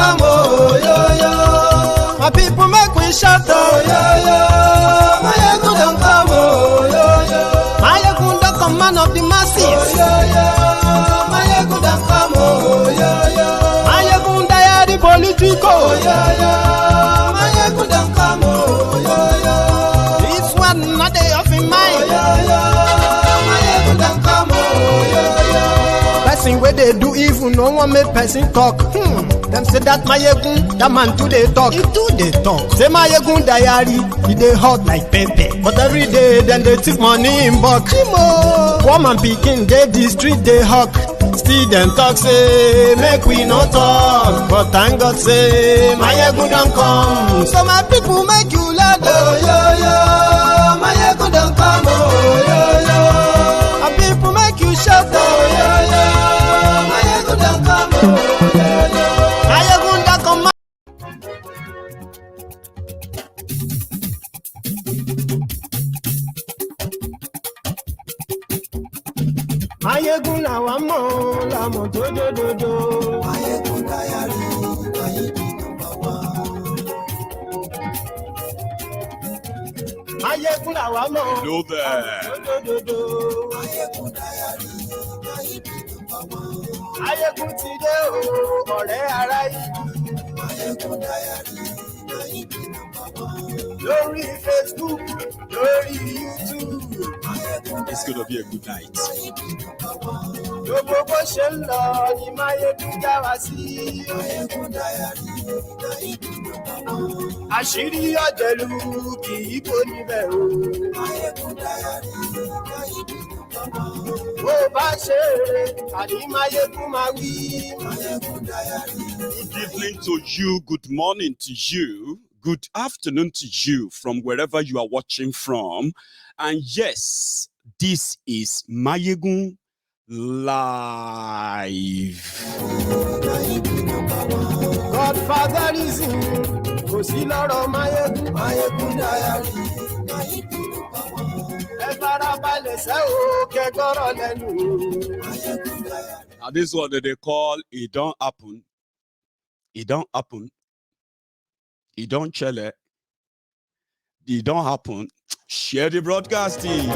come, oh, yo, yo. My people make we shout, oh, yo, yo. Mayegun don't come, oh, yo, yo. Mayegun the command of the masses, oh, yo, yo. Mayegun don't come, oh, yo, yo. Mayegun the Politico, oh, yo, yo. Mayegun don't come, oh, yo, yo. This one not day of in mind, oh, yo, yo. Mayegun don't come, oh, yo, yo. Person where they do evil, no one make person talk. Them say that Mayegun, that man too they talk. He too they talk. Say Mayegun diary, he they hot like pepper. But every day, then they take money in bulk. Woman picking, they the street they hawk. Still them talk say, make we no talk. But thank God say, Mayegun don't come. So my people make you laugh, oh yo yo. Mayegun don't come, oh yo yo. My people make you shout, oh yo yo. Mayegun don't come, oh yo yo. Mayegun don't come. Mayegun la wa mo, la mo do. Mayegun diary, Mayegun number one. Mayegun la wa mo. Hello there. Mayegun diary, Mayegun number one. Mayegun ti dé o, ọ̀rẹ́ ará yìí. Mayegun diary, Mayegun number one. Lórí Facebook, lórí YouTube. It's gonna be a good night. Gbogbo bó ṣe ń lọ ni Mayegun já wa sí. Mayegun diary, Mayegun number one. Àṣírí ọ̀jẹ̀lú kì í kó níbẹ̀ o. Mayegun diary, Mayegun number one. Bó bá ṣe eré, àní Mayegun máa wí. Mayegun diary. Good evening to you, good morning to you, good afternoon to you from wherever you are watching from. And yes, this is Mayegun Live. Godfather is in, kò sí lọ́rọ̀ Mayegun, Mayegun diary, Mayegun number one. Ẹ farabalẹ̀ sẹ́ o, kẹ́gọ́rọ̀ lẹ́nu. Mayegun diary. Now this is what they call it don't happen. It don't happen. It don't chele. It don't happen. Share the broadcasting.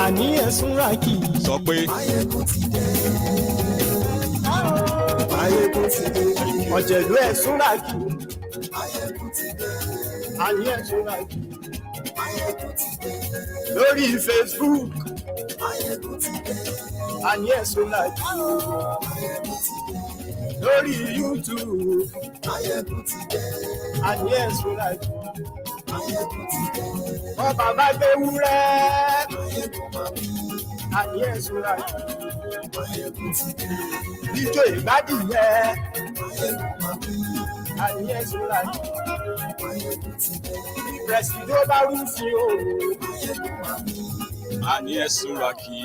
Àní ẹ̀sùn Raki. Sọ pé Mayegun ti dé. Mayegun ti dé. Ọ̀jẹ̀lú ẹ̀sùn Raki. Mayegun ti dé. Àní ẹ̀sùn Raki. Mayegun ti dé. Lórí Facebook. Mayegun ti dé. Àní ẹ̀sùn Raki. Mayegun ti dé. Lórí YouTube. Mayegun ti dé. Àní ẹ̀sùn Raki. Mayegun ti dé. Wọ́n bàbá gbé wúrẹ́. Mayegun máa wí. Àní ẹ̀sùn Raki. Mayegun ti dé. Ijó ìgbádìyẹ. Mayegun máa wí. Àní ẹ̀sùn Raki. Mayegun ti dé. Presido bá rúfin o. Mayegun máa wí. Àní ẹ̀sùn Raki,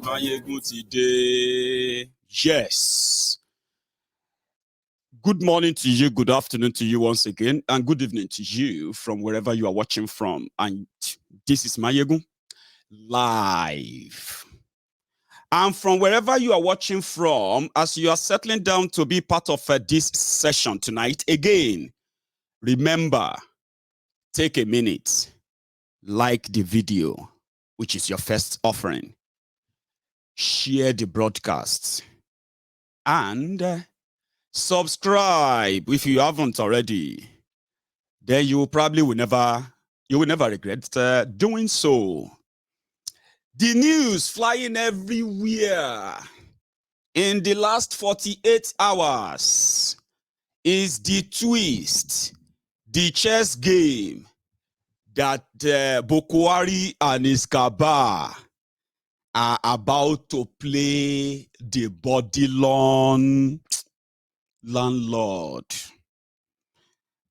Mayegun ti dé. Yes. Good morning to you, good afternoon to you once again, and good evening to you from wherever you are watching from. And this is Mayegun Live. And from wherever you are watching from, as you are settling down to be part of this session tonight, again, remember, take a minute, like the video, which is your first offering, share the broadcast, and subscribe if you haven't already. Then you probably will never regret doing so. The news flying everywhere in the last 48 hours is the twist, the chess game that Bokwari and his cabal are about to play the Bodilon landlord.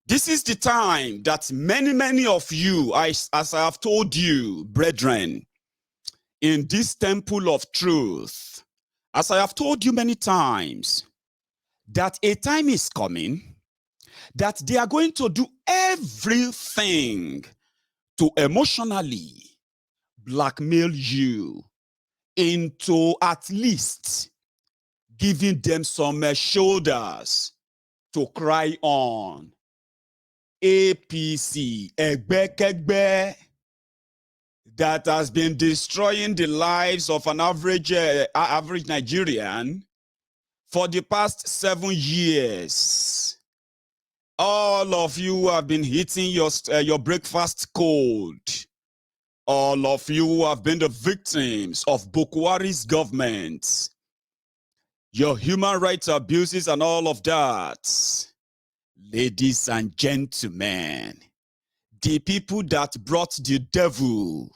This is the time that many of you, as I have told you, brethren, in this temple of truth, as I have told you many times, that a time is coming that they are going to do everything to emotionally blackmail you into at least giving them some shoulders to cry on. APC, Egbekegbe, that has been destroying the lives of an average Nigerian for the past 7 years. All of you have been hitting your breakfast cold. All of you have been the victims of Bukwari's government. Your human rights abuses and all of that. Ladies and gentlemen, the people that brought the devil,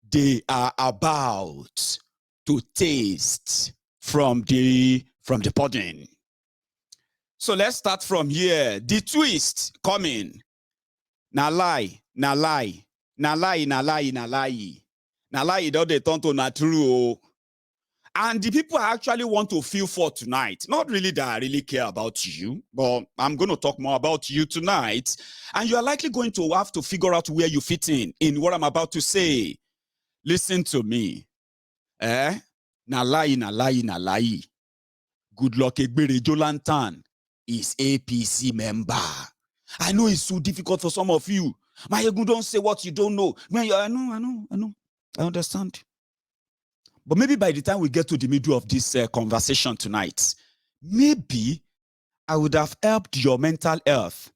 they are about to taste from the pudding. So let's start from here. The twist coming. Na lie, na lie, na lie, na lie, na lie. Na lie, don't they turn to na true. And the people I actually want to feel for tonight, not really that I really care about you, but I'm going to talk more about you tonight. And you are likely going to have to figure out where you fit in what I'm about to say. Listen to me. Na lie, na lie, na lie. Goodluck Egbere Jolantan is APC member. I know it's so difficult for some of you. Mayegu, don't say what you don't know. I know. I understand. But maybe by the time we get to the middle of this conversation tonight, maybe I would have helped your mental health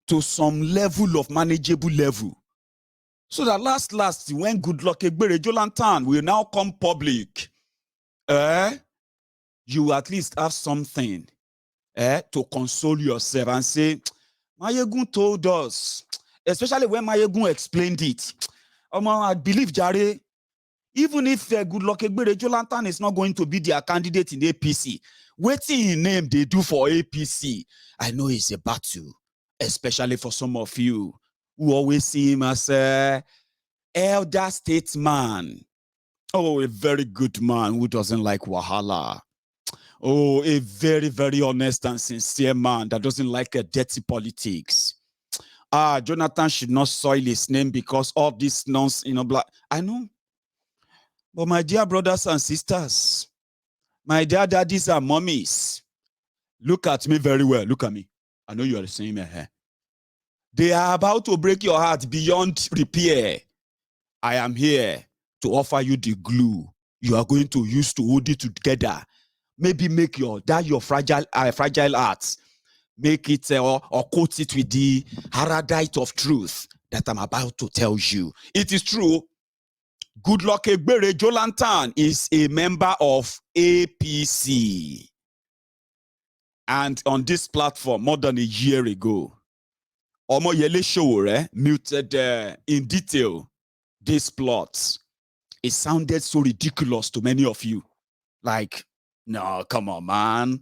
to some level of manageable level. So that last, when Goodluck Egbere Jolantan will now come public, you at least have something to console yourself and say, Mayegun told us, especially when Mayegun explained it. I believe, Jare, even if Goodluck Egbere Jolantan is not going to be their candidate in APC, waiting in name they do for APC, I know it's a battle, especially for some of you who always see him as elder statesman. Oh, a very good man who doesn't like wahala. Oh, a very, very honest and sincere man that doesn't like dirty politics. Jonathan should not soil his name because of this nonsense, I know. But my dear brothers and sisters, my dear daddies and mommies, look at me very well. Look at me. I know you are saying me here. They are about to break your heart beyond repair. I am here to offer you the glue you are going to use to hold it together. Maybe make your fragile heart, make it or coat it with the haradite of truth that I'm about to tell you. It is true. Goodluck Egbere Jolantan is a member of APC. And on this platform, more than a year ago, Omoyele Sowore muted in detail this plot. It sounded so ridiculous to many of you. Like, no, come on, man.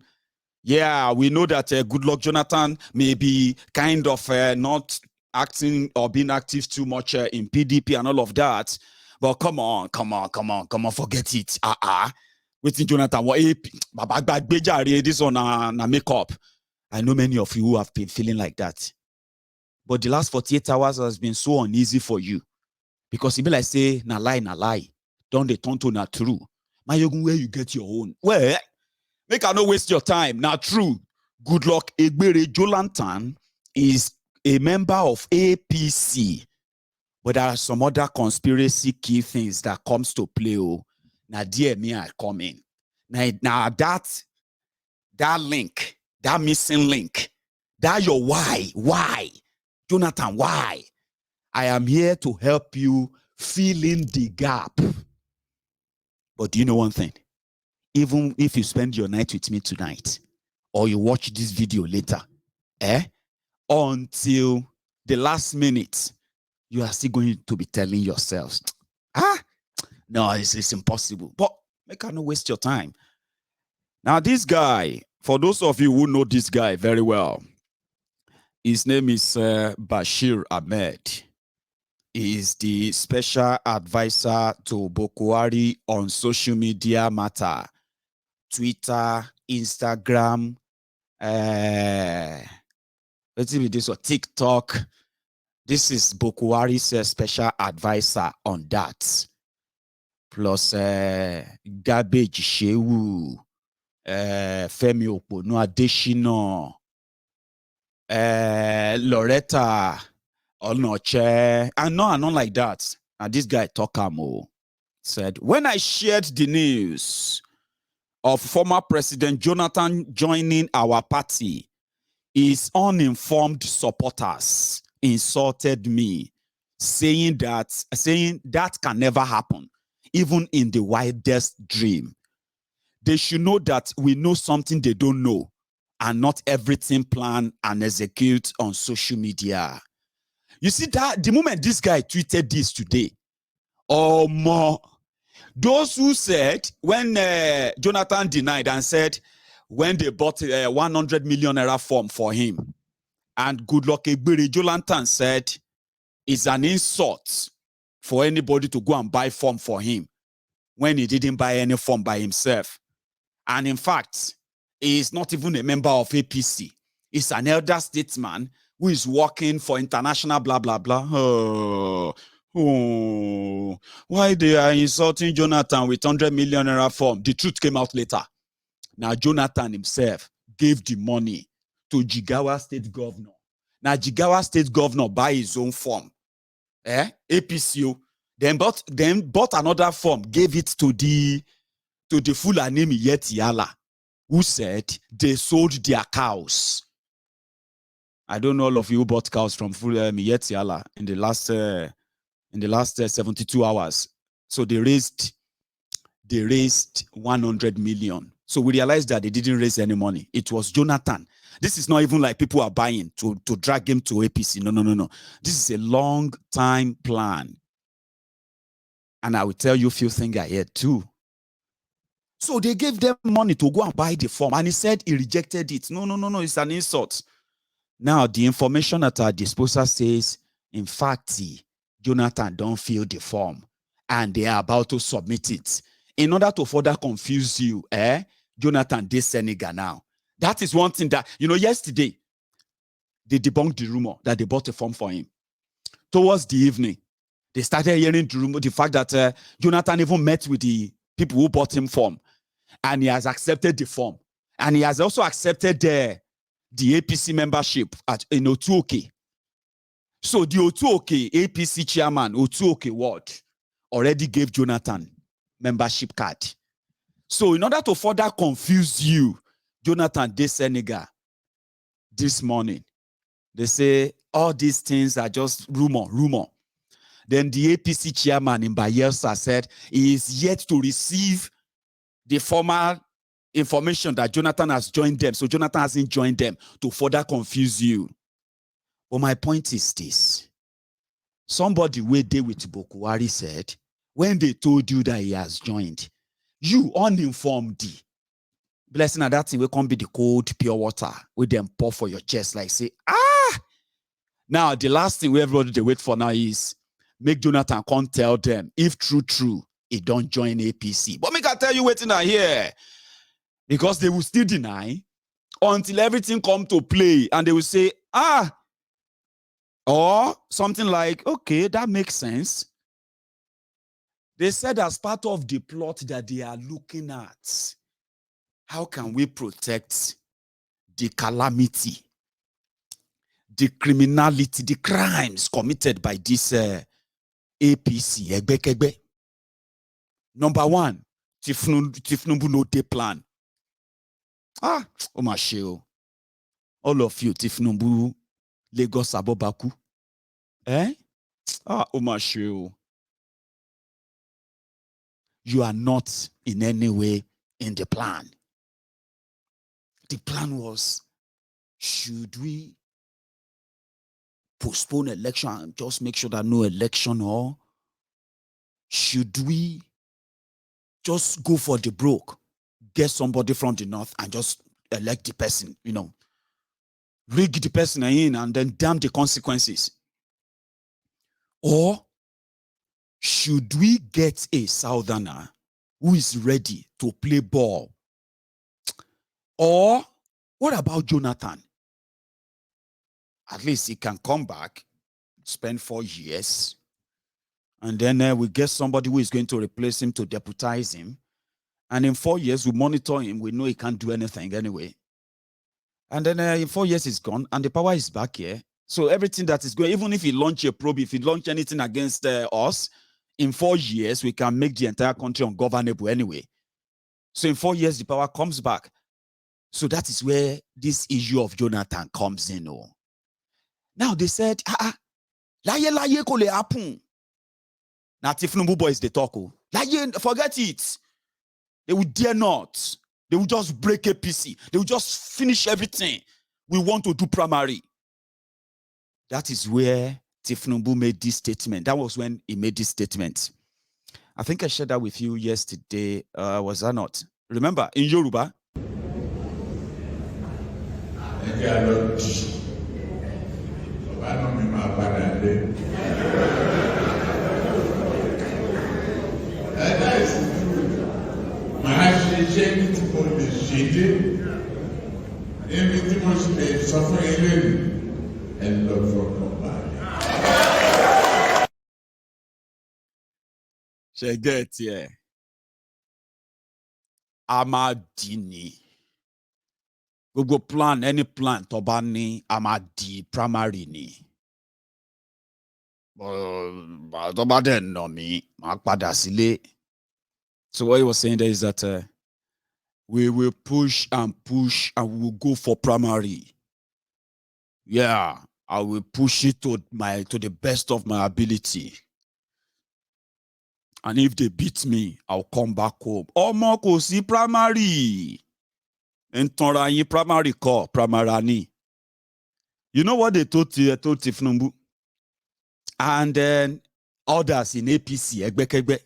Yeah, we know that Goodluck Jonathan may be kind of not acting or being active too much in PDP and all of that. But come on, forget it. Waiting Jonathan, this on makeup. I know many of you who have been feeling like that. But the last 48 hours has been so uneasy for you. Because it be like say, na lie. Don't they turn to na true. Mayogun, where you get your own? Well, make I not waste your time. Now, true. Goodluck Egbere Jolantan is a member of APC. But there are some other conspiracy key things that comes to play. Now, dear me, I come in. Now that link, that missing link, that your why? Jonathan, why? I am here to help you fill in the gap. But do you know one thing? Even if you spend your night with me tonight, or you watch this video later, until the last minute, you are still going to be telling yourselves, no, it's impossible. But make I not waste your time. Now, this guy, for those of you who know this guy very well, his name is Bashir Ahmed. He is the special advisor to Bukwari on social media matter, Twitter, Instagram, let's see this or TikTok. This is Bukwari's special advisor on that. plus Garbage Shehu, Femi Oponu Adeshina, Loretta Onoche, and not like that. And this guy Tokamo said, when I shared the news of former President Jonathan joining our party, his uninformed supporters insulted me, saying that can never happen, even in the wildest dream. They should know that we know something they don't know, and not everything planned and execute on social media. You see that the moment this guy tweeted this today, or more, those who said when Jonathan denied and said when they bought a 100 million naira form for him, and Goodluck Ebere Jonathan said it's an insult for anybody to go and buy form for him when he didn't buy any form by himself. And in fact, he is not even a member of APC. He's an elder statesman who is working for international blah, blah, blah. Why they are insulting Jonathan with 100 million naira form? The truth came out later. Now, Jonathan himself gave the money to Jigawa state governor. Now, Jigawa state governor buy his own form. APCO. Then bought another form, gave it to the Fulani Yetiala, who said they sold their cows. I don't know all of you who bought cows from Fulani Yetiala in the last 72 hours. So they raised 100 million. So we realized that they didn't raise any money. It was Jonathan. This is not even like people are buying to drag him to APC. No. This is a long time plan. And I will tell you a few things ahead too. So they gave them money to go and buy the form. And he said he rejected it. No, it's an insult. Now, the information at our disposal says, in fact, Jonathan don't fill the form. And they are about to submit it. In order to further confuse you, Jonathan did Senegal now. That is one thing that, yesterday, they debunked the rumor that they bought a form for him. Towards the evening, they started hearing the rumor, the fact that Jonathan even met with the people who bought him form. And he has accepted the form. And he has also accepted the APC membership in Otuoke. So the Otuoke APC chairman, Otuoke Ward, already gave Jonathan membership card. So in order to further confuse you, Jonathan de Senegal this morning, they say all these things are just rumor. Then the APC chairman in Bayelsa said he is yet to receive the formal information that Jonathan has joined them. So Jonathan hasn't joined them to further confuse you. But my point is this. Somebody way there with Bokuwari said, when they told you that he has joined, you uninformed. Blessing and that thing will come be the cold, pure water with them pour for your chest, like say, Now, the last thing we everybody they wait for now is make Jonathan come tell them if true, he don't join APC. But make I tell you waiting out here. Because they will still deny until everything come to play and they will say, or something like, okay, that makes sense. They said as part of the plot that they are looking at, how can we protect the calamity, the criminality, the crimes committed by this APC, Egbekegbe? Number one, Tinubu no day plan. Oh my show. All of you, Tinubu, Lagos Abobaku. Oh my show. You are not in any way in the plan. The plan was, should we postpone election and just make sure that no election, or should we just go for the broke, get somebody from the north and just elect the person, rig the person in and then damn the consequences? Or should we get a southerner who is ready to play ball? Or what about Jonathan? At least he can come back, spend 4 years, And then we get somebody who is going to replace him to deputize him. And in 4 years, we monitor him. We know he can't do anything anyway. And then in 4 years, he's gone, and the power is back here. So everything that is going, even if he launch a probe, if he launch anything against us, in 4 years, we can make the entire country ungovernable anyway. So in 4 years, the power comes back. So that is where this issue of Jonathan comes in. Oh. Now they said, laye ko le happen. Now Tinubu boys they talk. Oh. Laye, forget it. They would dare not. They will just break APC. They will just finish everything. We want to do primary. That is where Tinubu made this statement. That was when he made this statement. I think I shared that with you yesterday. Was that not? Remember, in Yoruba. She get yeah. Amadini. Google plan, any plan, Tobani, Amadi, primary ni. Tobaden no me, Makpadasile. So what he was saying there is that we will push and we will go for primary. Yeah, I will push it to the best of my ability. And if they beat me, I'll come back home. Omoko si primary. Entonrayin primary call, primarani. You know what they told Tinubu? And then others in APC, Egbekegbe.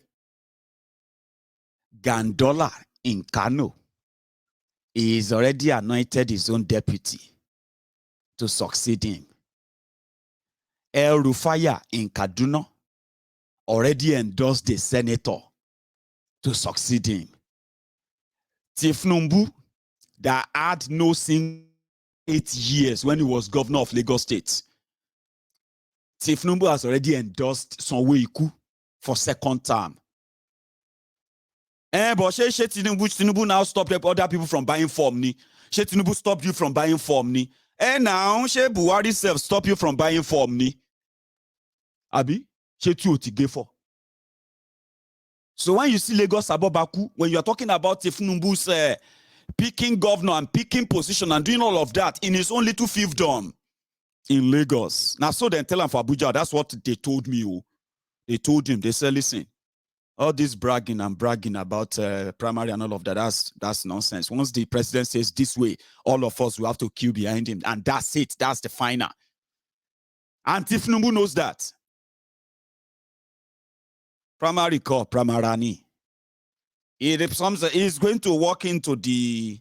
Gandola in Kano is already anointed his own deputy to succeed him. El Rufaya in Kaduna already endorsed the senator to succeed him. Tinubu, that had no single 8 years when he was governor of Lagos State. Tinubu has already endorsed Sanwo-Iku for second term. But Tinubu now stopped other people from buying form ni. Tinubu stopped you from buying form ni. Now Buhari self stop you from buying form ni. Abi, for. So when you see Lagos Abobaku, when you are talking about Tinubu's picking governor and picking position and doing all of that in his own little fiefdom in Lagos. Now, so then tell him for Abuja, that's what they told me. Oh. They told him, they said, listen, all this bragging about primary and all of that, that's nonsense. Once the president says this way, all of us will have to queue behind him. And that's it. That's the final. And Tinubu knows that. Primary call, primarani. He's going to walk into the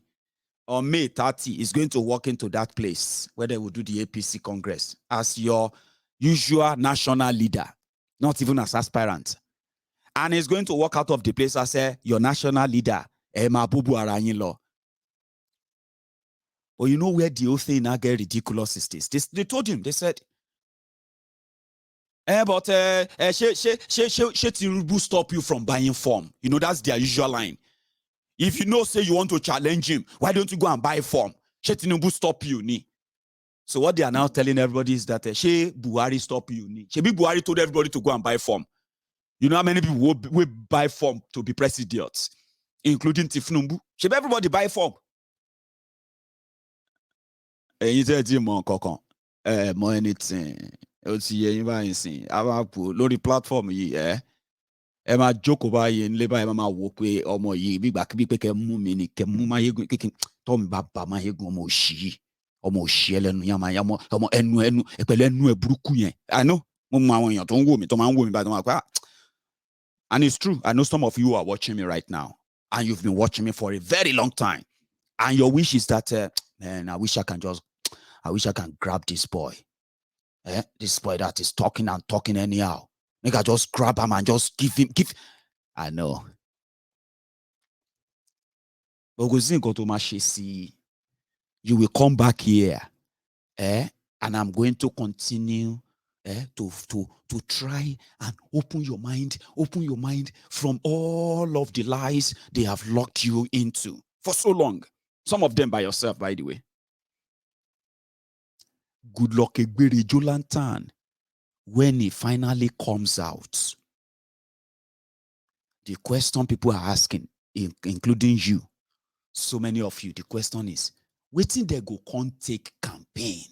on May 30, is going to walk into that place where they will do the APC Congress as your usual national leader, not even as aspirant. And he's going to walk out of the place as your national leader, Emma Bubu Aranyilo. But you know where the whole thing now get ridiculous is this? They told him, they said, Tinubu stop you from buying form. You know, that's their usual line. If you know, say you want to challenge him, why don't you go and buy form? Tinubu stop you, ni. So what they are now telling everybody is that Buhari stop you, ni. Buhari told everybody to go and buy form. You know how many people will buy form to be presidents, including Tinubu? Everybody buy form. You said more anything. Lórí platform yìí ẹ máa jókòó báyìí nílé báyìí máa wò pé ọmọ yìí bí gbà bí pé kẹ́ mú mi ni kẹ́ mú máyégún kékin tó mi bá ba máyégún ọmọ òṣì ẹlẹ́nu yàmà ọmọ ẹnu pẹ̀lú ẹnu ẹ burúkú yẹn. I know mo mọ àwọn èèyàn tó ń wò mí tó máa ń wò mí báyìí tó máa pẹ́ and it's true. I know some of you are watching me right now and you've been watching me for a very long time and your wish is that man, I wish I can grab this boy. This boy that is talking anyhow. Make I just grab him and just give. I know. But you will come back here, and I'm going to continue to try and open your mind from all of the lies they have locked you into for so long. Some of them by yourself, by the way. Goodluck Egbere Jolantan, when he finally comes out, the question people are asking, including you, so many of you, the question is, wetin they go come take campaign?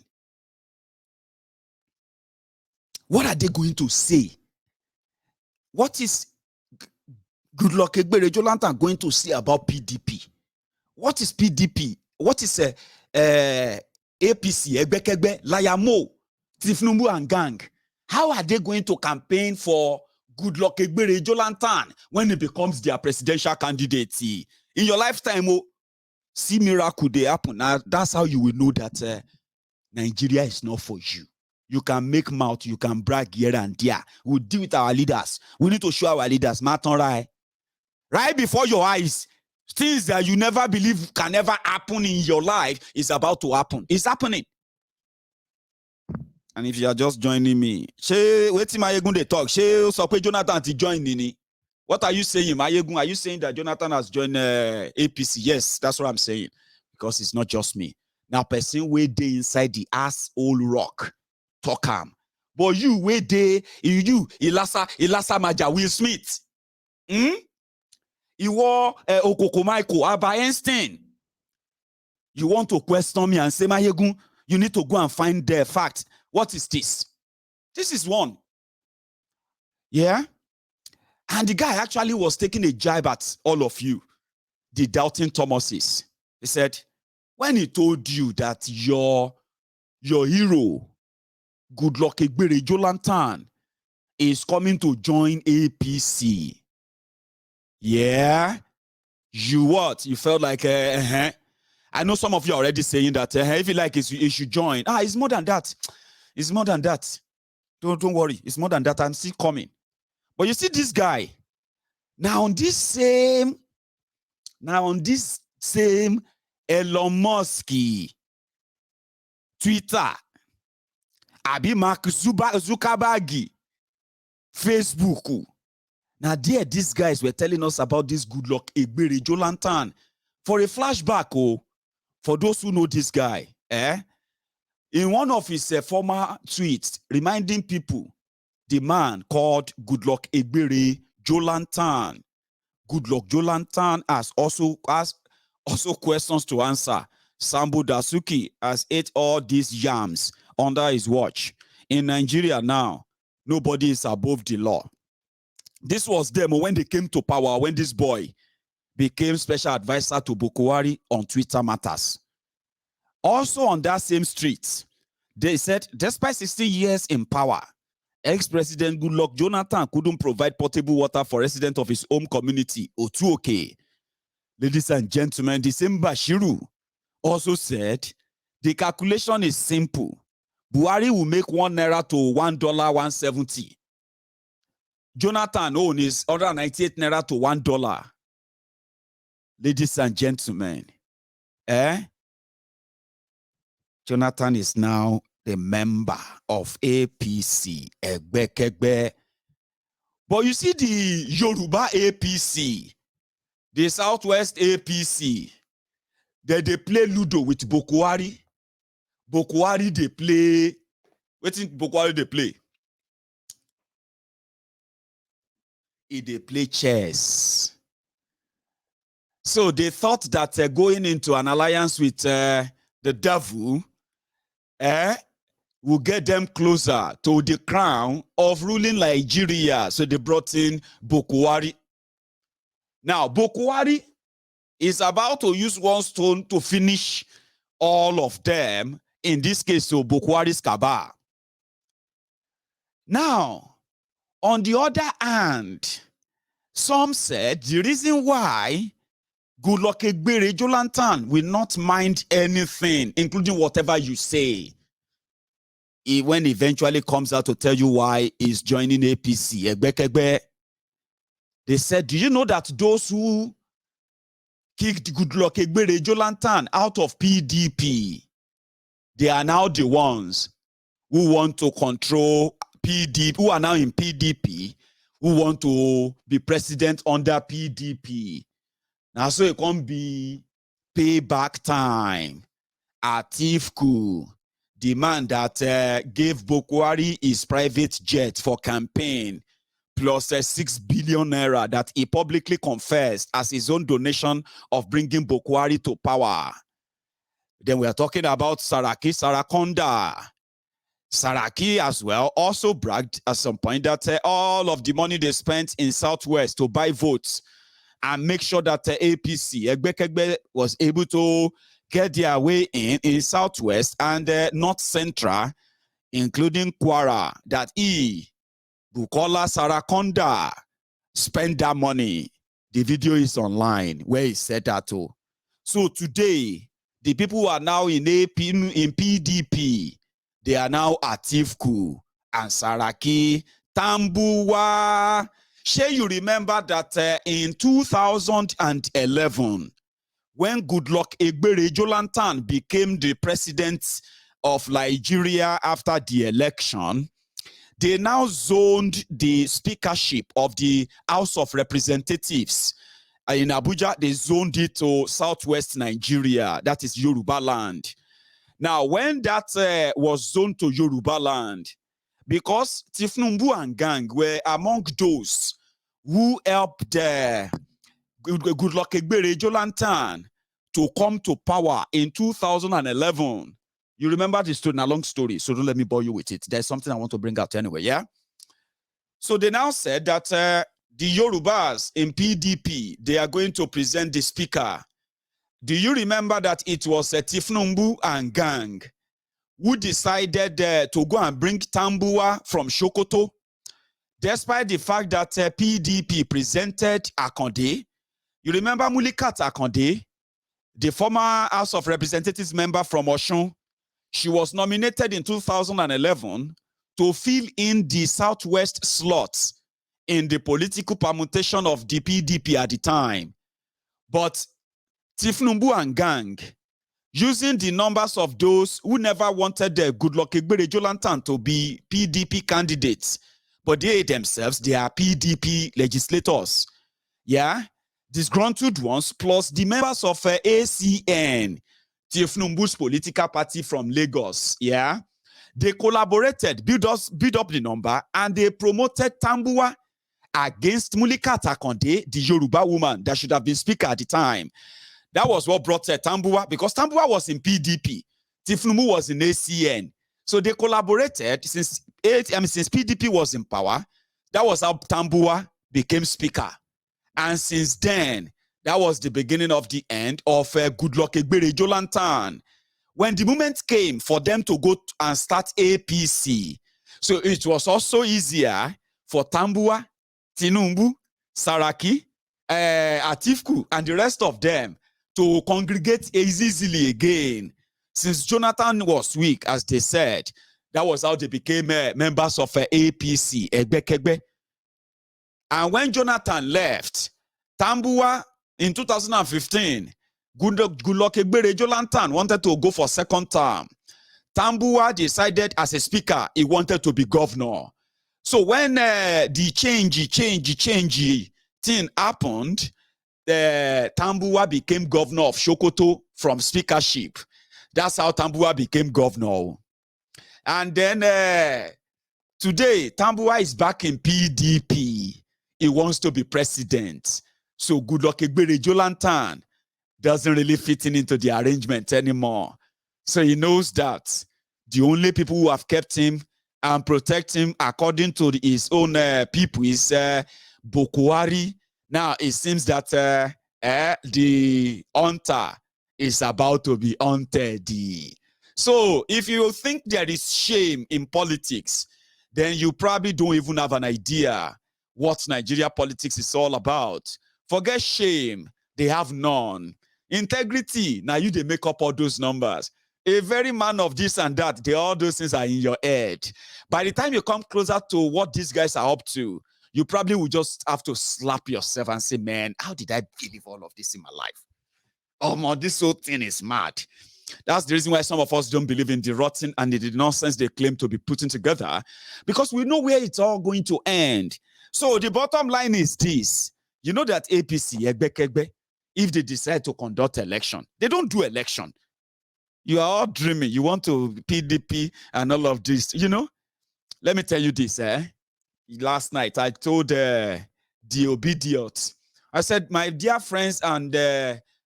What are they going to say? What is Goodluck Egbere Jolantan going to say about PDP? What is PDP? What is APC, Egbekegbe, Layamo, Tinubu and gang? How are they going to campaign for Goodluck Egbere Jolantan when he becomes their presidential candidate? In your lifetime, see miracle they happen. Now, that's how you will know that Nigeria is not for you. You can make mouth, you can brag here and there. We'll deal with our leaders. We need to show our leaders, right before your eyes, things that you never believe can never happen in your life is about to happen. It's happening. And if you are just joining me, wetin Mayegun dey talk? So Jonathan to join Nini. What are you saying, Mayegun? Are you saying that Jonathan has joined APC? Yes, that's what I'm saying. Because it's not just me. Now, person way dey inside the asshole rock, talk am. But you way dey, you Ilasa Maja, Will Smith. Iwo Okoko Michael, Abba Einstein. You want to question me and say, Mayegun, you need to go and find the fact. What is this? This is one. Yeah? And the guy actually was taking a jibe at all of you, the doubting Thomases. He said, when he told you that your hero, Goodluck Egbere Jolantan, is coming to join APC, yeah, you what? You felt like, I know some of you are already saying that if you like, you should join. It's more than that. It's more than that. Don't worry. It's more than that. I'm still coming. But you see this guy, now on this same Elon Musk Twitter, Abi Mark Zuckerberg Facebook. Now there, these guys were telling us about this Goodluck Egbere Jolantan. For a flashback, for those who know this guy, in one of his former tweets, reminding people, the man called Goodluck Egbere Jolantan. Goodluck Jolantan has also questions to answer. Sambo Dasuki has ate all these yams under his watch. In Nigeria now, nobody is above the law. This was them when they came to power, when this boy became special advisor to Bukwari on Twitter matters. Also on that same street, they said, despite 16 years in power, ex-president Goodluck Jonathan couldn't provide potable water for residents of his home community, Otuoke. Ladies and gentlemen, the same Bashiru also said, the calculation is simple. Buhari will make 1 naira to $1, 170. Jonathan owns 198 naira to $1. Ladies and gentlemen, Jonathan is now the member of APC, Egbekegbe. But you see the Yoruba APC, the Southwest APC, they play Ludo with Bukwari. Bukwari, they play, what think Bukwari they play? They play chess. So they thought that going into an alliance with the devil will get them closer to the crown of ruling Nigeria. So they brought in Bukwari. Now, Bukwari is about to use one stone to finish all of them. In this case, so Bukwari's cabal. Now, on the other hand, some said the reason why Goodluck Egbere Jolantan will not mind anything, including whatever you say, when eventually comes out to tell you why he's joining APC, Egbekegbe, they said, do you know that those who kicked Goodluck Egbere Jolantan out of PDP, they are now the ones who want to control PDP, who are now in PDP, who want to be president under PDP. Now, so it can't be payback time. Atiku, the man that gave Bokwari his private jet for campaign, plus 6 billion naira that he publicly confessed as his own donation of bringing Bokwari to power. Then we are talking about Saraki Sarakonda. Saraki as well also bragged at some point that all of the money they spent in Southwest to buy votes and make sure that APC, Egbekegbe, was able to get their way in Southwest and North Central, including Kwara, that he, Bukola Sarakonda, spent that money. The video is online where he said that too. So today, the people who are now in PDP, they are now Atiku and Saraki, Tambuwa. Sure, you remember that in 2011, when Goodluck Egbere Jonathan became the president of Nigeria after the election, they now zoned the speakership of the House of Representatives. In Abuja, they zoned it to Southwest Nigeria, that is Yoruba land. Now, when that was zoned to Yoruba land, because Tinubu and gang were among those who helped Goodluck Egbere Jonathan to come to power in 2011. You remember this story, a long story, so don't let me bore you with it. There's something I want to bring out anyway, yeah? So they now said that the Yorubas in PDP, they are going to present the speaker. Do you remember that it was Tinubu and gang who decided to go and bring Tambuwa from Sokoto, despite the fact that PDP presented Akande? You remember Mulikat Akande, the former House of Representatives member from Osun? She was nominated in 2011 to fill in the Southwest slots in the political permutation of the PDP at the time. But Tinubu and gang, using the numbers of those who never wanted the Goodluck Egbere Jonathan to be PDP candidates, but they themselves, they are PDP legislators. Yeah? Disgruntled ones, plus the members of ACN, Tinubu's political party from Lagos. Yeah? They collaborated, build up the number, and they promoted Tambuwa against Mulikat Akande, the Yoruba woman that should have been speaker at the time. That was what brought Tambuwa, because Tambuwa was in PDP. Tinubu was in ACN. So they collaborated since PDP was in power. That was how Tambuwa became speaker. And since then, that was the beginning of the end of Goodluck Egbere Jonathan. When the moment came for them to go and start APC, so it was also easier for Tambuwa, Tinubu, Saraki, Atiku, and the rest of them to congregate easily again. Since Jonathan was weak, as they said, that was how they became members of APC, Egbekegbe. And when Jonathan left, Tambuwa in 2015, Goodluck Egbere Jonathan wanted to go for second term. Tambuwa decided as a speaker, he wanted to be governor. So when the change thing happened, Tambuwa became governor of Sokoto from speakership. That's how Tambuwa became governor. And then today, Tambuwa is back in PDP. He wants to be president. So Goodluck Egbere Jonathan doesn't really fit into the arrangement anymore. So he knows that the only people who have kept him and protect him according to his own people is Bokwari. Now it seems that the hunter is about to be hunted. So if you think there is shame in politics, then you probably don't even have an idea what Nigeria politics is all about. Forget shame, they have none. Integrity, now you they make up all those numbers. A very man of this and that, all those things are in your head. By the time you come closer to what these guys are up to, you probably will just have to slap yourself and say, man, how did I believe all of this in my life? Oh, man, this whole thing is mad. That's the reason why some of us don't believe in the rotten and the nonsense they claim to be putting together, because we know where it's all going to end. So the bottom line is this. You know that APC, if they decide to conduct election, they don't do election. You are all dreaming. You want to PDP and all of this. You know, let me tell you this. Last night, I told the obedient. I said, my dear friends and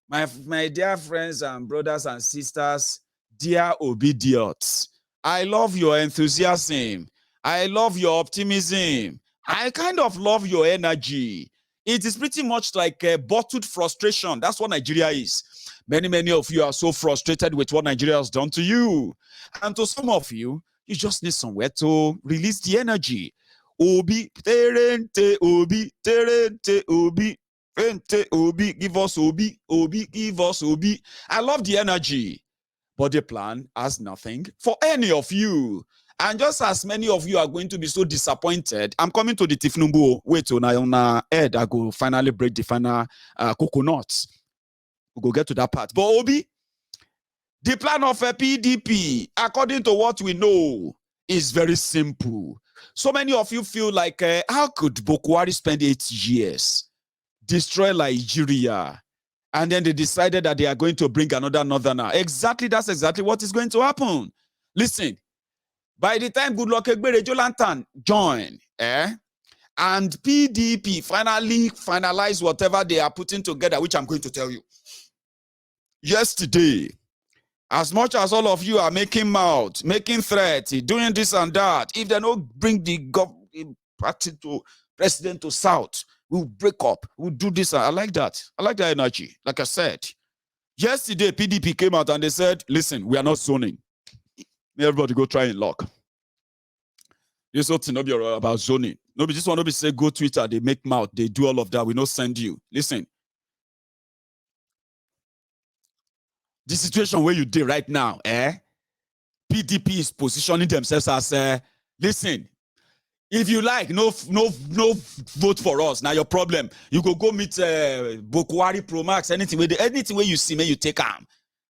my dear friends and brothers and sisters, dear obedience, I love your enthusiasm. I love your optimism. I kind of love your energy. It is pretty much like a bottled frustration. That's what Nigeria is. Many of you are so frustrated with what Nigeria has done to you. And to some of you, you just need somewhere to release the energy. Obi, terente, Obi, terente, Obi, terente, Obi, give us Obi, Obi, give us Obi. I love the energy, but the plan has nothing for any of you. And just as many of you are going to be so disappointed, I'm coming to the Tinubu. Wait till na head, I go finally break the final coconuts. We'll go get to that part. But Obi, the plan of a PDP, according to what we know, is very simple. So many of you feel like, how could Bokwari spend 8 years, destroy Nigeria, and then they decided that they are going to bring another northerner? That's exactly what is going to happen. Listen, by the time Goodluck Egbere Jolantan join, and PDP finally finalize whatever they are putting together, which I'm going to tell you. Yesterday, as much as all of you are making mouth, making threats, doing this and that, if they don't bring the party to president to South, we'll break up, we'll do this. I like that. I like that energy. Like I said, yesterday, PDP came out and they said, listen, we are not zoning. Everybody go try and lock. This whole thing not be about zoning. Nobody just want to be say go Twitter, they make mouth, they do all of that. We not send you. Listen. The situation where you did right now, PDP is positioning themselves as, listen, if you like, no vote for us. Now your problem. You go meet Bokwari Pro Max, anything where you see, may you take arm.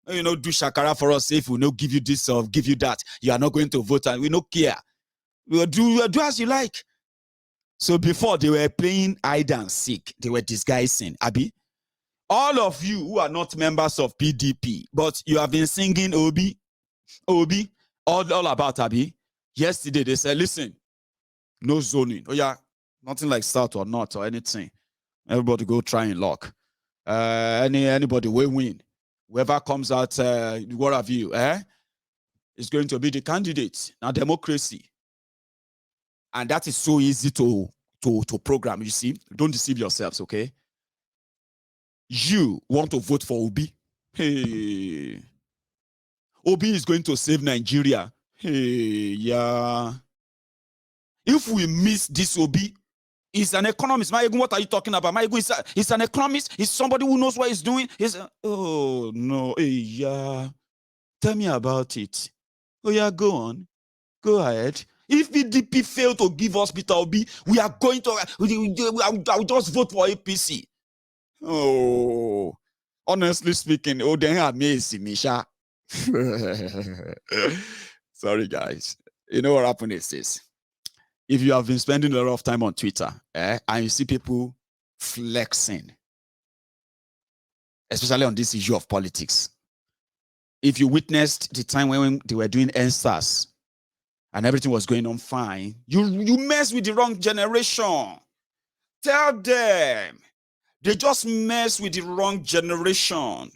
You know, do shakara for us. If we no give you this or give you that, you are not going to vote, and we no care. We'll do as you like. So before they were playing hide and seek, they were disguising. Abi, all of you who are not members of PDP, but you have been singing Obi, all about Abi. Yesterday they said, listen, no zoning. Oh yeah, nothing like South or North or anything. Everybody go try and lock. Anybody will win. Whoever comes out, what have you, is going to be the candidate. Now democracy. And that is so easy to program, you see. Don't deceive yourselves, okay? You want to vote for Obi. Hey. Obi is going to save Nigeria. Hey, yeah. If we miss this Obi, he's an economist. What are you talking about? He's an economist. He's somebody who knows what he's doing. Oh, no. Hey, yeah. Tell me about it. Oh, yeah, go on. Go ahead. If PDP fail to give us Peter Obi, we are going to, I'll just vote for APC. Oh, honestly speaking, then amazing, Misha. Sorry, guys. You know what happened is this. If you have been spending a lot of time on Twitter, and you see people flexing, especially on this issue of politics, if you witnessed the time when they were doing NSAS and everything was going on fine, you mess with the wrong generation. Tell them. They just mess with the wrong generation.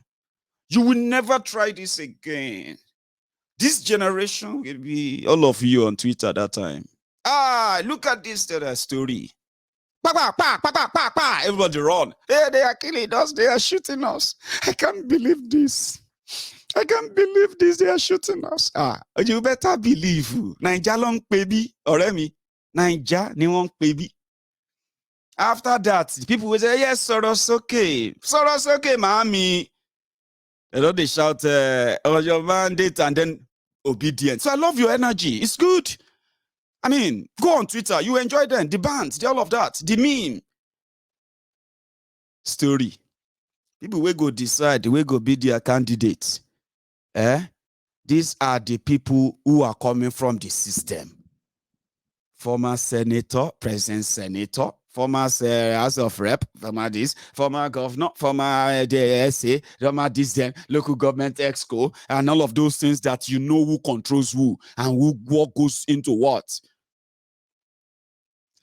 You will never try this again. This generation will be all of you on Twitter that time. Look at this story. Everybody run. Hey, they are killing us. They are shooting us. I can't believe this. I can't believe this. They are shooting us. You better believe. Naija long baby. Oremi. Naija ni won baby. After that, people will say, yes, Soros okay. Soros okay, mommy. They don't shout, your mandate and then obedience. So I love your energy. It's good. I mean, go on Twitter. You enjoy them. The bands, all of that. The meme. Story. People will go decide, will go be their candidates. These are the people who are coming from the system. Former senator, present senator, former House of Rep, former this, former governor, former the SA, former this, then local government exco, and all of those things that you know who controls who and what goes into what.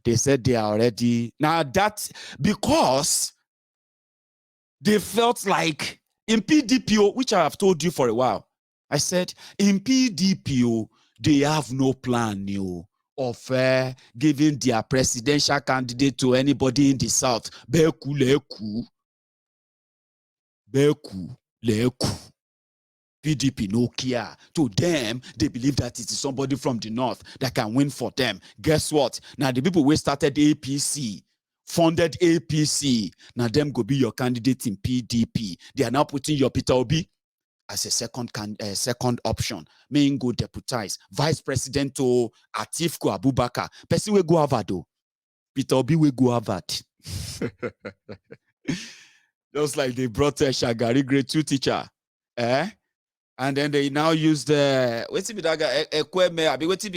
They said they are already now that because they felt like in PDPO, which I have told you for a while, I said in PDPO they have no plan of giving their presidential candidate to anybody in the south. Beku leku. PDP no care. To them, they believe that it is somebody from the north that can win for them. Guess what? Now the people who started APC, funded APC, now them go be your candidate in PDP. They are now putting your Peter Obi as a second option. May go deputize. Vice President to Atiku Abubakar. Person will go Harvard though. Peter Obi will go Harvard. Just like they brought a Shagari grade 2 teacher. And then they now use the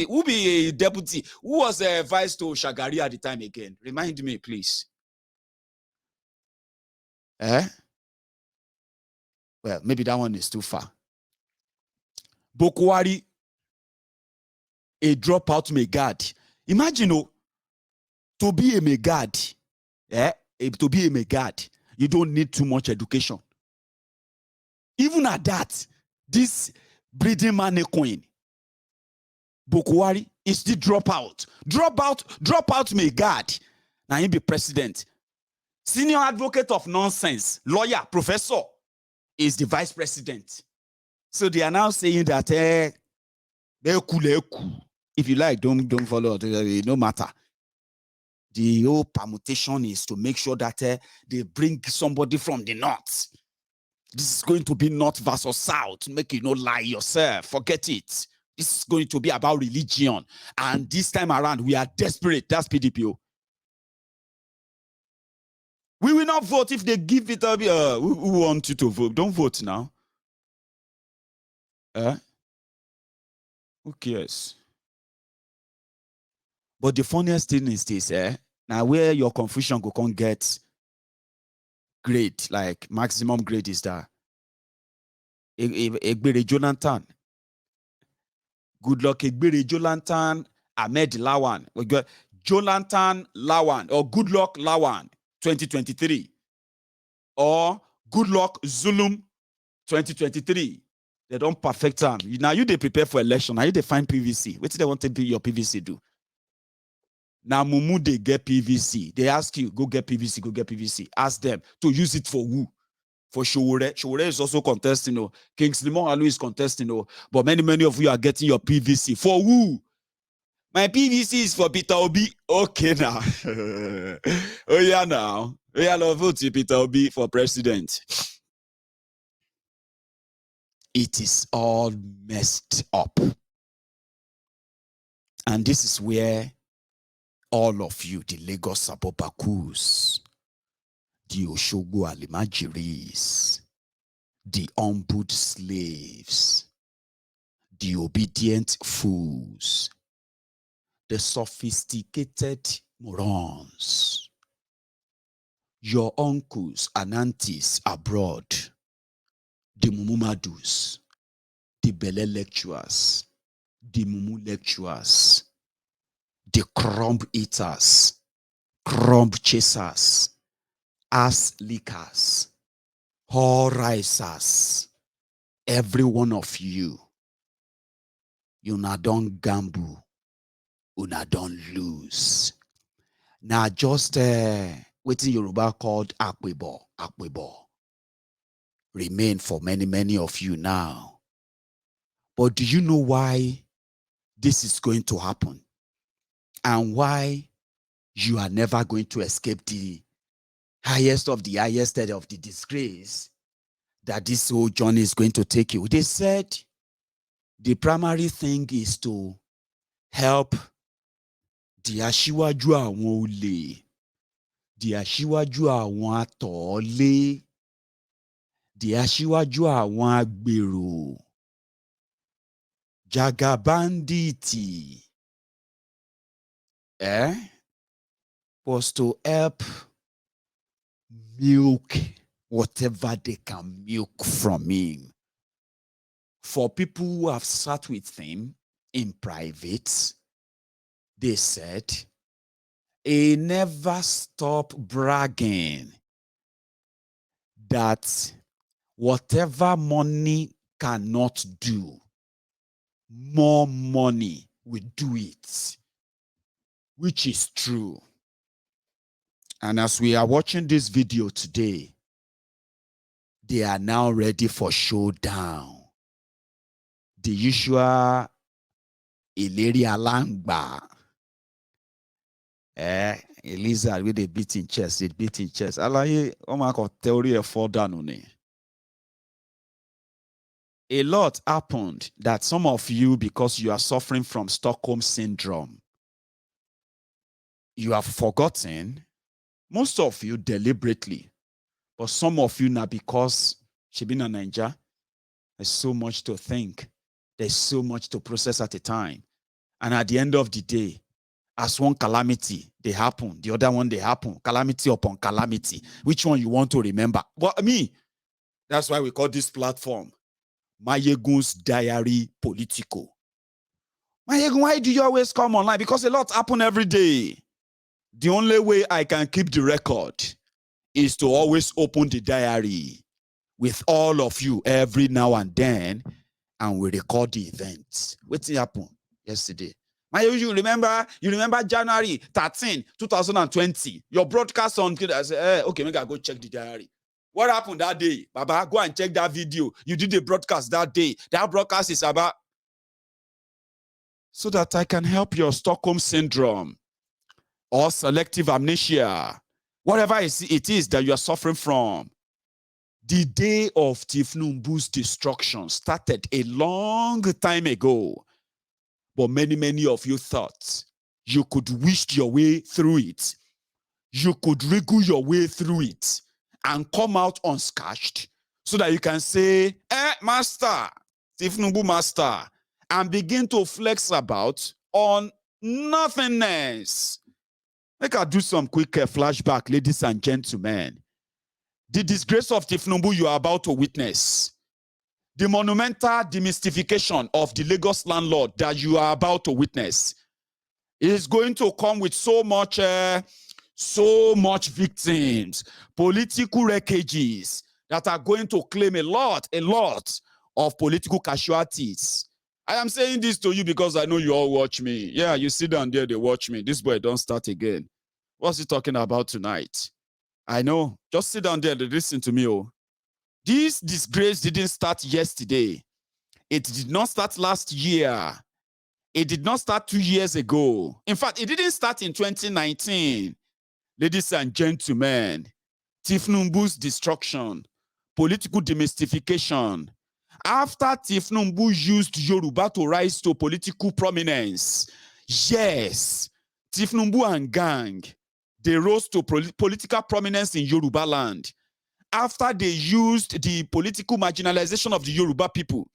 who be a deputy? Who was a vice to Shagari at the time again? Remind me, please. Well, maybe that one is too far. Bokwari, a dropout Megad. Imagine to be a Megad, to be a Megad, you don't need too much education. Even at that, this breeding man queen, Bokwari, is the dropout. Dropout Megad. Now he be president. Senior advocate of nonsense, lawyer, professor, is the vice president. So they are now saying that if you like, don't follow, no matter. The whole permutation is to make sure that they bring somebody from the north. This is going to be north versus south. Make you not lie yourself. Forget it. This is going to be about religion. And this time around, we are desperate. That's PDPO. We will not vote if they give it up. Who want you to vote? Don't vote now. Who cares? But the funniest thing is this, now where your confusion go can get grade, like maximum grade is that Egbere Jonathan. Good luck, Egbere Jonathan, Ahmed Lawan. We got Jonathan Lawan or Good Luck Lawan 2023. Or Good Luck Zulum 2023. They don't perfect time. Now you they prepare for election. Now you they find PVC. What do they want to be your PVC do? Now Mumu they get PVC. They ask you, go get PVC, go get PVC. Ask them to use it for who? For Showore. Showore is also contesting. Kingsley Moghalu is contesting. But many of you are getting your PVC. For who? My PVC is for Peter Obi. Okay now. Oh yeah now. Oh yeah, love vote Peter Obi for president. It is all messed up. And this is where all of you, the Lagos Abobakus, the Oshogo Alimajiris, the humbled slaves, the obedient fools, the sophisticated morons, your uncles and aunties abroad, the Mumumadus, the Bele lecturers, the Mumu lecturers, the crumb eaters, crumb chasers, ass lickers, whore risers, every one of you, una don't gamble, una don't lose. Now just waiting Yoruba called Akwebo, remain for many of you now. But do you know why this is going to happen? And why you are never going to escape the highest of the highest of the disgrace that this whole journey is going to take you? They said the primary thing is to help the aṣíwájú àwọn olè, the aṣíwájú àwọn atọ̀ọ́lé, the aṣíwájú àwọn agbèrò, Jagabanditi was to help milk whatever they can milk from him. For people who have sat with him in private, they said he never stopped bragging that whatever money cannot do, more money will do it, which is true. And as we are watching this video today, they are now ready for showdown. The usual Ileri Alangba. Eliza with a beating chest, it beating chest. Alaye, Omako theory of fall down on it. A lot happened that some of you, because you are suffering from Stockholm syndrome, you have forgotten, most of you deliberately, but some of you now because she been in Nigeria, there's so much to think. There's so much to process at a time. And at the end of the day, as one calamity, they happen. The other one, they happen. Calamity upon calamity. Which one you want to remember? Well, me, that's why we call this platform Mayegun's Diary Politico. Mayegun, why do you always come online? Because a lot happen every day. The only way I can keep the record is to always open the diary with all of you every now and then, and we record the events. What happened yesterday? You remember January 13, 2020, your broadcast on I said, okay, maybe I go check the diary. What happened that day? Baba, go and check that video. You did the broadcast that day. That broadcast is about so that I can help your Stockholm syndrome or selective amnesia, whatever it is that you are suffering from. The day of Tinubu's destruction started a long time ago. But many of you thought you could wish your way through it. You could wriggle your way through it and come out unscathed so that you can say, master, Tinubu master, and begin to flex about on nothingness. Make I do some quick flashback, ladies and gentlemen. The disgrace of Tinubu you are about to witness. The monumental demystification of the Lagos landlord that you are about to witness is going to come with so much victims, political wreckages that are going to claim a lot of political casualties. I am saying this to you because I know you all watch me. Yeah, you sit down there, they watch me. This boy don't start again. What's he talking about tonight? I know. Just sit down there and listen to me. Oh. This disgrace didn't start yesterday. It did not start last year. It did not start 2 years ago. In fact, it didn't start in 2019. Ladies and gentlemen, Tinubu's destruction, political demystification. After Tinubu used Yoruba to rise to political prominence, yes, Tinubu and gang, they rose to political prominence in Yoruba land. After they used the political marginalization of the Yoruba people,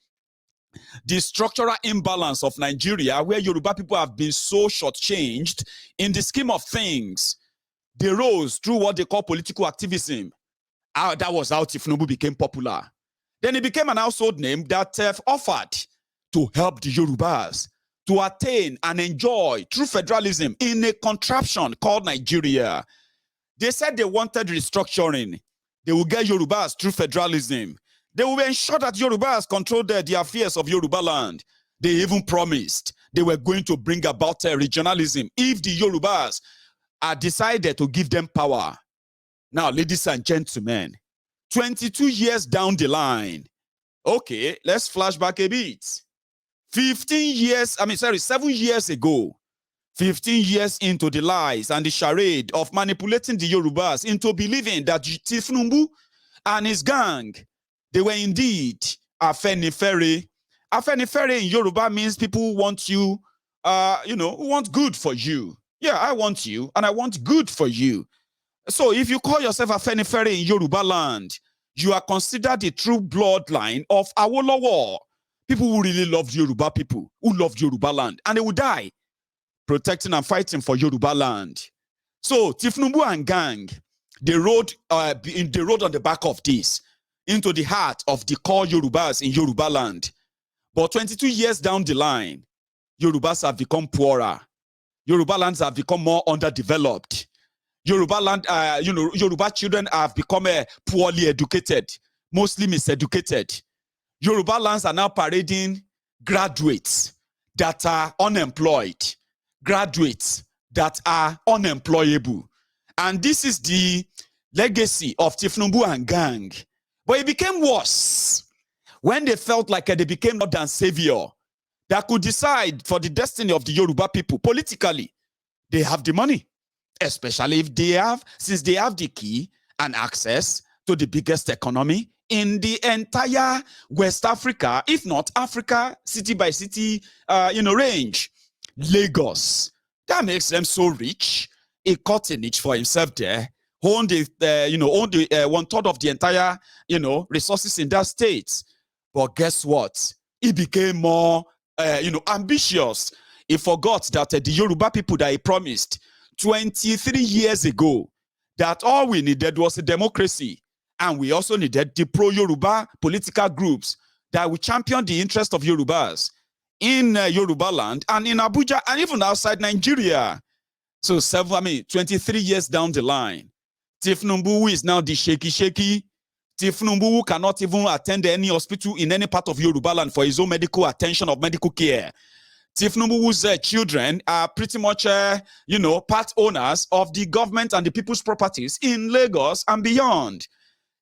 the structural imbalance of Nigeria, where Yoruba people have been so shortchanged in the scheme of things, they rose through what they call political activism. That was how Tinubu became popular. Then it became an household name that offered to help the Yorubas to attain and enjoy true federalism in a contraption called Nigeria. They said they wanted restructuring. They will get Yorubas through federalism. They will ensure that Yorubas control the affairs of Yoruba land. They even promised they were going to bring about regionalism if the Yorubas are decided to give them power. Now, ladies and gentlemen, 22 years down the line, okay, let's flash back a bit. 7 years ago, 15 years into the lies and the charade of manipulating the Yorubas into believing that Tinubu and his gang, they were indeed Afenifere. Afenifere in Yoruba means people who want you, who want good for you. Yeah, I want you and I want good for you. So if you call yourself Afenifere in Yoruba land, you are considered the true bloodline of Awolowo. people who really loved Yoruba people, who loved Yoruba land, and they would die protecting and fighting for Yoruba land. So Tinubu and gang, they rode on the back of this into the heart of the core Yorubas in Yoruba land. But 22 years down the line, Yorubas have become poorer. Yoruba lands have become more underdeveloped. Yoruba land, Yoruba children have become poorly educated, mostly miseducated. Yoruba lands are now parading graduates that are unemployed, graduates that are unemployable. And this is the legacy of Tinubu and gang. But it became worse when they felt like they became more than savior that could decide for the destiny of the Yoruba people politically. They have the money, especially if since they have the key and access to the biggest economy in the entire West Africa, if not Africa, city by city, range. Lagos. That makes them so rich. He caught a niche for himself there. Owned the 1/3 of the entire, resources in that state. But guess what? He became more, ambitious. He forgot that the Yoruba people that he promised 23 years ago, that all we needed was a democracy. And we also needed the pro-Yoruba political groups that would champion the interest of Yorubas in Yoruba land and in Abuja and even outside Nigeria. So 23 years down the line, Tinubu is now the shaky. Tinubu cannot even attend any hospital in any part of Yoruba land for his own medical attention or medical care. Tinubu's children are pretty much, part owners of the government and the people's properties in Lagos and beyond.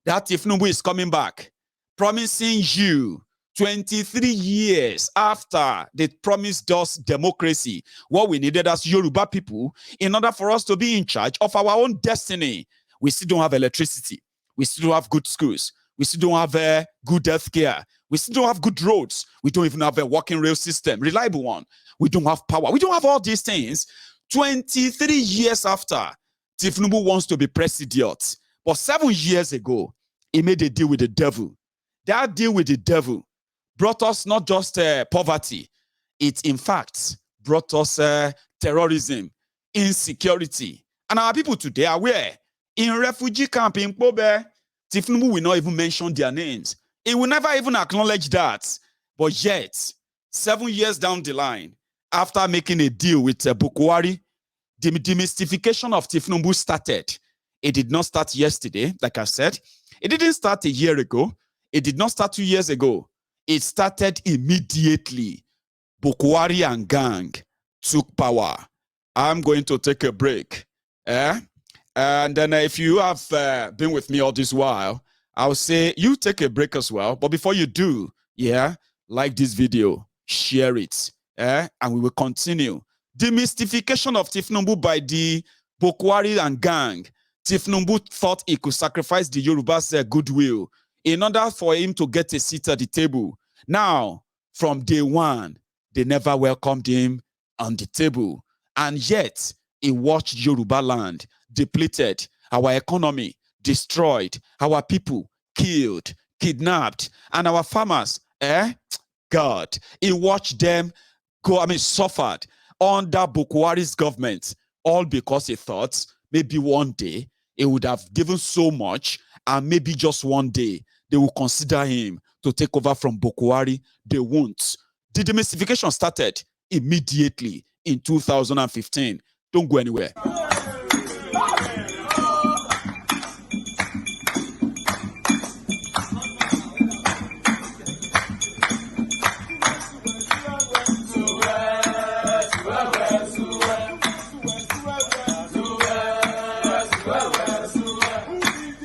That Tinubu is coming back, promising you 23 years after they promised us democracy, what we needed as Yoruba people in order for us to be in charge of our own destiny. We still don't have electricity. We still don't have good schools. We still don't have good health care. We still don't have good roads. We don't even have a working rail system, reliable one. We don't have power. We don't have all these things. 23 years after, Tinubu wants to be president. But 7 years ago, he made a deal with the devil. That deal with the devil brought us not just poverty. It, in fact, brought us terrorism, insecurity. And our people today are where? In refugee camp in Pobe, Tinubu will not even mention their names. He will never even acknowledge that. But yet, 7 years down the line, after making a deal with Bukwari, the demystification of Tinubu started. It did not start yesterday, like I said. It didn't start a year ago. It did not start 2 years ago. It started immediately. Bukwari and gang took power. I'm going to take a break. And then if you have been with me all this while, I'll say you take a break as well. But before you do, like this video, share it, and we will continue. Demystification of Tinubu by the Bukwari and gang. Tinubu thought he could sacrifice the Yoruba's goodwill in order for him to get a seat at the table. Now, from day one, they never welcomed him on the table. And yet, he watched Yoruba land depleted, our economy destroyed, our people killed, kidnapped, and our farmers, God, he watched them suffered under Bukwari's government, all because he thought maybe one day he would have given so much, and maybe just one day they will consider him to take over from Bukwari. They won't. The demystification started immediately in 2015. Don't go anywhere.